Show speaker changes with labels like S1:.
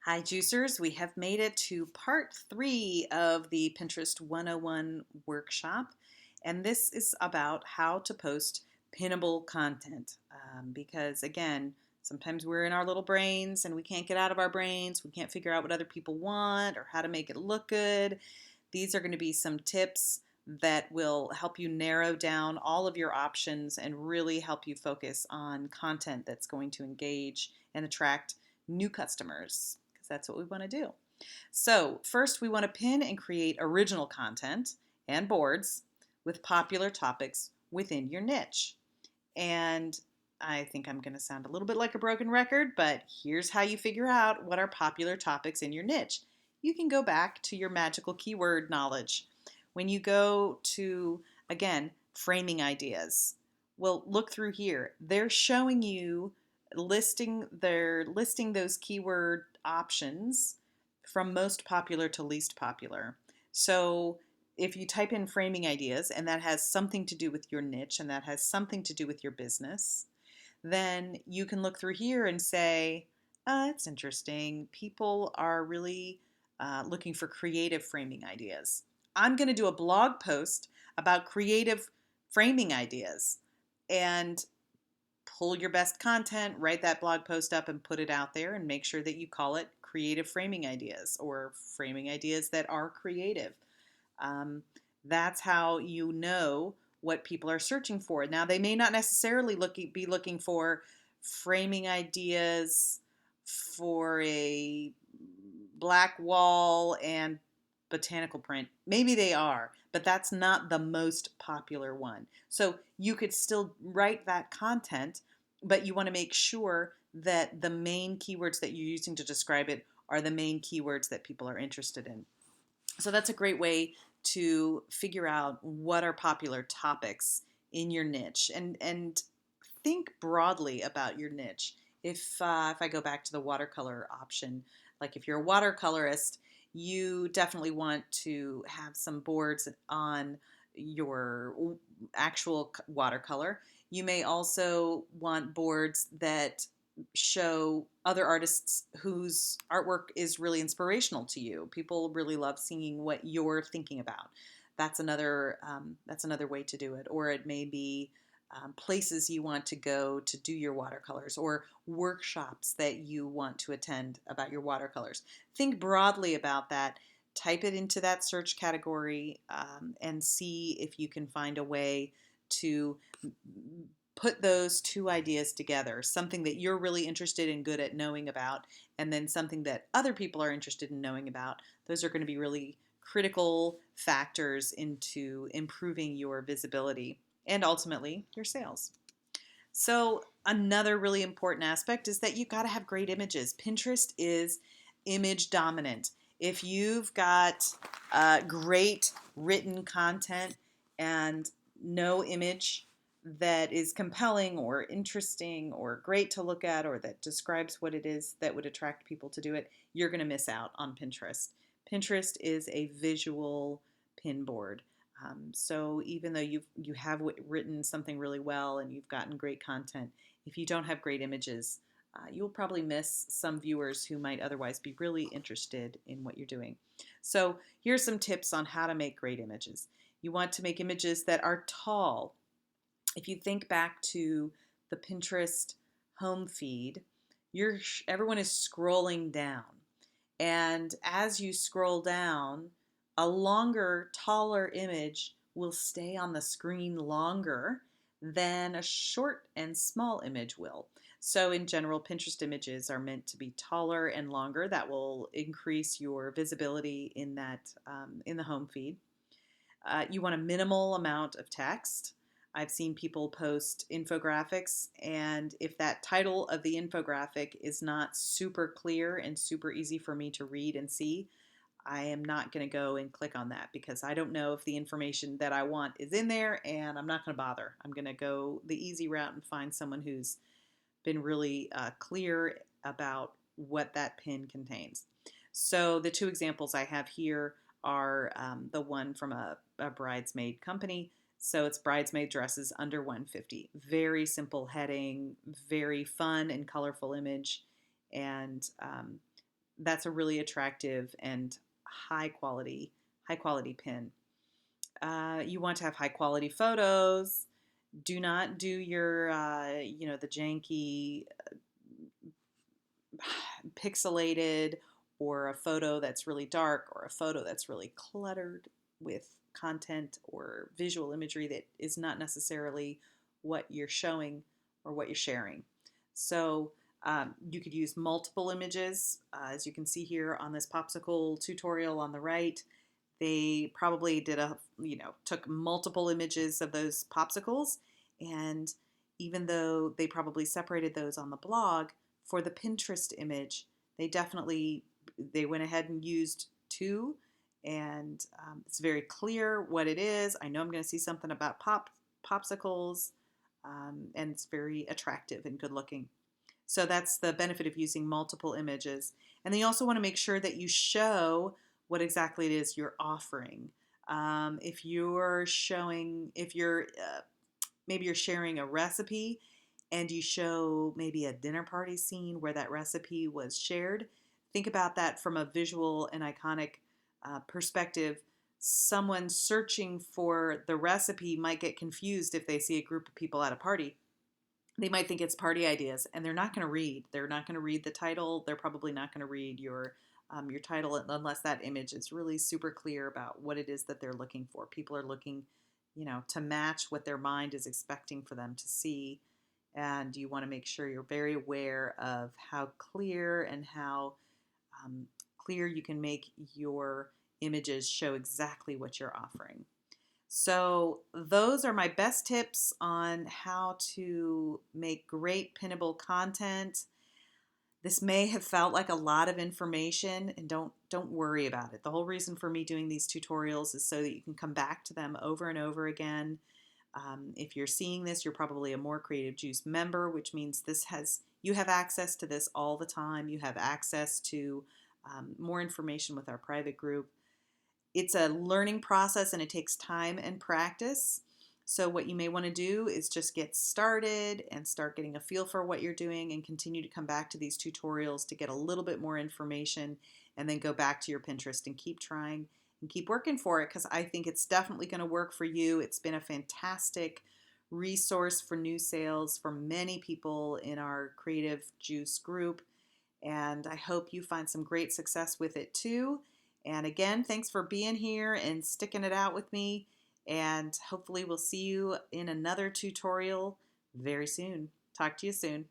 S1: Hi, juicers. We have made it to part 3 of the Pinterest 101 workshop. And this is about how to post pinnable content. Because, again, sometimes we're in our little brains and we can't get out of our brains. We can't figure out what other people want or how to make it look good. These are going to be some tips that will help you narrow down all of your options and really help you focus on content that's going to engage and attract new customers because that's what we want to do. So, first, we want to pin and create original content and boards with popular topics within your niche. And I think I'm going to sound a little bit like a broken record, but here's how you figure out what are popular topics in your niche. You can go back to your magical keyword knowledge. When you go to, again, framing ideas, well, look through here. They're showing you they're listing those keyword options from most popular to least popular. So if you type in framing ideas and that has something to do with your niche and that has something to do with your business, then you can look through here and say, it's interesting. People are really looking for creative framing ideas. I'm going to do a blog post about creative framing ideas and pull your best content, write that blog post up and put it out there and make sure that you call it creative framing ideas or framing ideas that are creative. Um, that's how you know what people are searching for. Now, they may not necessarily be looking for framing ideas for a black wall and botanical print. Maybe they are, but that's not the most popular one. So you could still write that content, but you want to make sure that the main keywords that you're using to describe it are the main keywords that people are interested in. So that's a great way to figure out what are popular topics in your niche and think broadly about your niche. If I go back to the watercolor option, like if you're a watercolorist, you definitely want to have some boards on your actual watercolor. You may also want boards that show other artists whose artwork is really inspirational to you. People really love seeing what you're thinking about. That's another way to do it. Or it may be places you want to go to do your watercolors, or workshops that you want to attend about your watercolors. Think broadly about that. Type it into that search category and see if you can find a way to put those two ideas together, something that you're really interested and good at knowing about, and then something that other people are interested in knowing about. Those are going to be really critical factors into improving your visibility and ultimately your sales. So, another really important aspect is that you got to have great images. Pinterest is image dominant. If you've got great written content and no image that is compelling or interesting or great to look at or that describes what it is that would attract people to do it, you're going to miss out on Pinterest. Pinterest is a visual pin board. So even though you have written something really well and you've gotten great content, if you don't have great images, you'll probably miss some viewers who might otherwise be really interested in what you're doing. So here's some tips on how to make great images. You want to make images that are tall. If you think back to the Pinterest home feed, everyone is scrolling down. And as you scroll down, a longer, taller image will stay on the screen longer than a short and small image will. So in general, Pinterest images are meant to be taller and longer. That will increase your visibility in the home feed. You want a minimal amount of text. I've seen people post infographics, and if that title of the infographic is not super clear and super easy for me to read and see, I am not going to go and click on that because I don't know if the information that I want is in there, and I'm not going to bother. I'm going to go the easy route and find someone who's been really clear about what that pin contains. So the two examples I have here are the one from a bridesmaid company. So it's bridesmaid dresses under 150. Very simple heading, very fun and colorful image, and that's a really attractive and high quality high quality pin. You want to have high quality photos. Do not do your the janky pixelated, or a photo that's really dark, or a photo that's really cluttered with content or visual imagery that is not necessarily what you're showing or what you're sharing. So you could use multiple images. As you can see here on this popsicle tutorial on the right, they probably took multiple images of those popsicles, and even though they probably separated those on the blog, for the Pinterest image, they went ahead and used two, and it's very clear what it is. I know I'm going to see something about popsicles, and it's very attractive and good looking. So that's the benefit of using multiple images. And then you also want to make sure that you show what exactly it is you're offering. Maybe you're sharing a recipe, and you show maybe a dinner party scene where that recipe was shared. Think about that from a visual and iconic perspective. Someone searching for the recipe might get confused if they see a group of people at a party. They might think it's party ideas, and they're not going to read. They're not going to read the title. They're probably not going to read your title unless that image is really super clear about what it is that they're looking for. People are looking, to match what their mind is expecting for them to see, and you want to make sure you're very aware of how clear and how clear you can make your images show exactly what you're offering. So those are my best tips on how to make great pinnable content. This may have felt like a lot of information, and don't worry about it. The whole reason for me doing these tutorials is so that you can come back to them over and over again. If you're seeing this, you're probably a More Creative Juice member, which means you have access to this all the time. You have access to more information with our private group. It's a learning process, and it takes time and practice. So what you may want to do is just get started and start getting a feel for what you're doing, and continue to come back to these tutorials to get a little bit more information, and then go back to your Pinterest and keep trying and keep working for it, because I think it's definitely going to work for you. It's been a fantastic resource for new sales for many people in our Creative Juice group, and I hope you find some great success with it too. And again, thanks for being here and sticking it out with me. And hopefully we'll see you in another tutorial very soon. Talk to you soon.